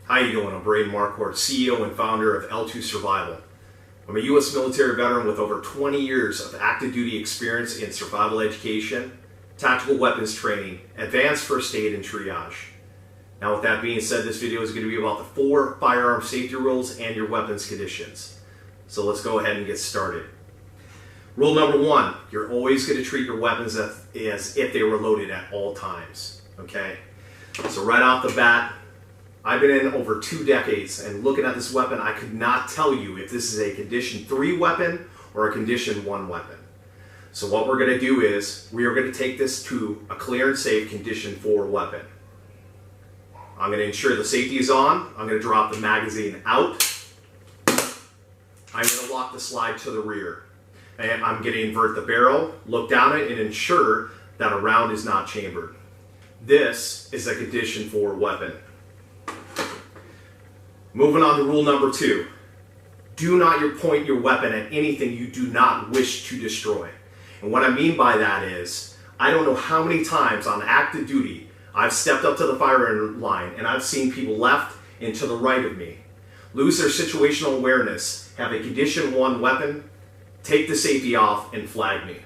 How you doing? I'm Braden Marquardt, CEO and founder of L2 Survival. I'm a U.S. military veteran with over 20 years of active duty experience in survival education, tactical weapons training, advanced first aid, and triage. Now with that being said, this video is going to be about the 4 firearm safety rules and your weapons conditions. So let's go ahead and get started. Rule number 1, you're always going to treat your weapons as if they were loaded at all times. Okay? So right off the bat, I've been in over 2 decades, and looking at this weapon, I could not tell you if this is a Condition 3 weapon or a Condition 1 weapon. So what we're going to do is, we are going to take this to a clear and safe Condition 4 weapon. I'm going to ensure the safety is on. I'm going to drop the magazine out. I'm going to lock the slide to the rear. And I'm going to invert the barrel, look down it, and ensure that a round is not chambered. This is a Condition 4 weapon. Moving on to rule number 2. Do not point your weapon at anything you do not wish to destroy. And what I mean by that is, I don't know how many times on active duty I've stepped up to the firing line and I've seen people left and to the right of me lose their situational awareness, have a Condition 1 weapon, take the safety off, and flag me.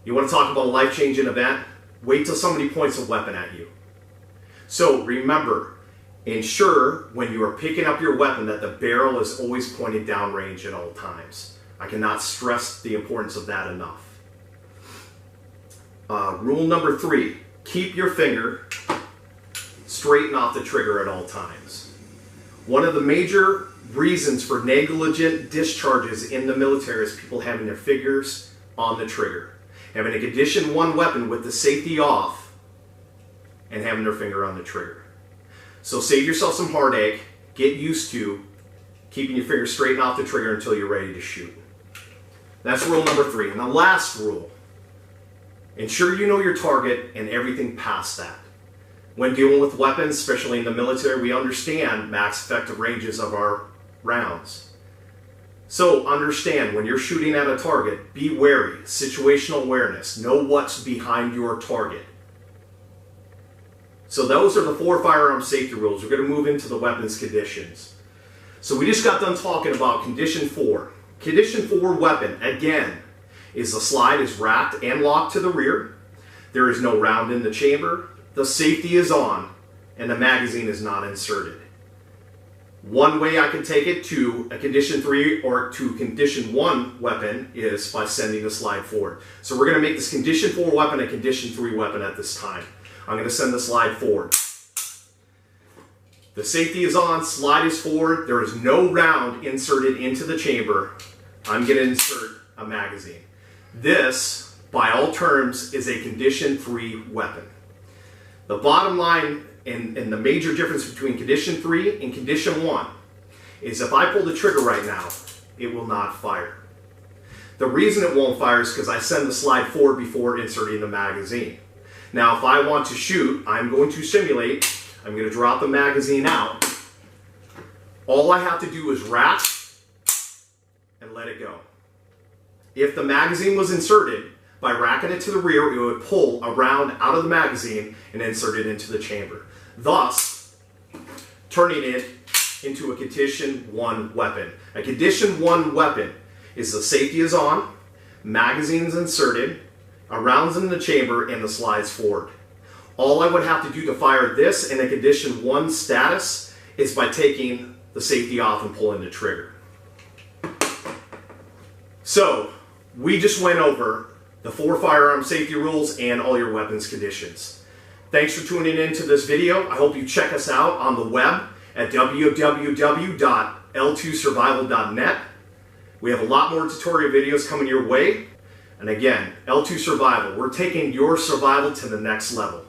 You want to talk about a life-changing event? Wait till somebody points a weapon at you. So remember, ensure when you are picking up your weapon that the barrel is always pointed downrange at all times. I cannot stress the importance of that enough. Rule number 3, keep your finger straight and off the trigger at all times. One of the major reasons for negligent discharges in the military is people having their fingers on the trigger. Having a Condition 1 weapon with the safety off and having their finger on the trigger. So save yourself some heartache, get used to keeping your finger straight and off the trigger until you're ready to shoot. That's rule number 3. And the last rule, ensure you know your target and everything past that. When dealing with weapons, especially in the military, we understand max effective ranges of our rounds. So understand when you're shooting at a target, be wary, situational awareness, know what's behind your target. So those are the 4 firearm safety rules. We're going to move into the weapons conditions. So we just got done talking about Condition 4. Condition 4 weapon, again, is the slide is racked and locked to the rear. There is no round in the chamber. The safety is on, and the magazine is not inserted. One way I can take it to a Condition 3 or to Condition 1 weapon is by sending the slide forward. So we're going to make this Condition 4 weapon a Condition 3 weapon at this time. I'm going to send the slide forward. The safety is on, slide is forward, there is no round inserted into the chamber. I'm going to insert a magazine. This, by all terms, is a Condition 3 weapon. The bottom line and the major difference between Condition 3 and Condition 1 is if I pull the trigger right now, it will not fire. The reason it won't fire is because I send the slide forward before inserting the magazine. Now if I want to shoot, I'm going to simulate. I'm going to drop the magazine out. All I have to do is rack and let it go. If the magazine was inserted, by racking it to the rear, it would pull a round out of the magazine and insert it into the chamber, thus turning it into a Condition 1 weapon. A Condition 1 weapon is the safety is on, magazines inserted, a round's in the chamber, and the slides forward. All I would have to do to fire this in a Condition 1 status is by taking the safety off and pulling the trigger. So, we just went over the 4 firearm safety rules and all your weapons conditions. Thanks for tuning in to this video. I hope you check us out on the web at www.l2survival.net. We have a lot more tutorial videos coming your way. And again, L2 Survival, we're taking your survival to the next level.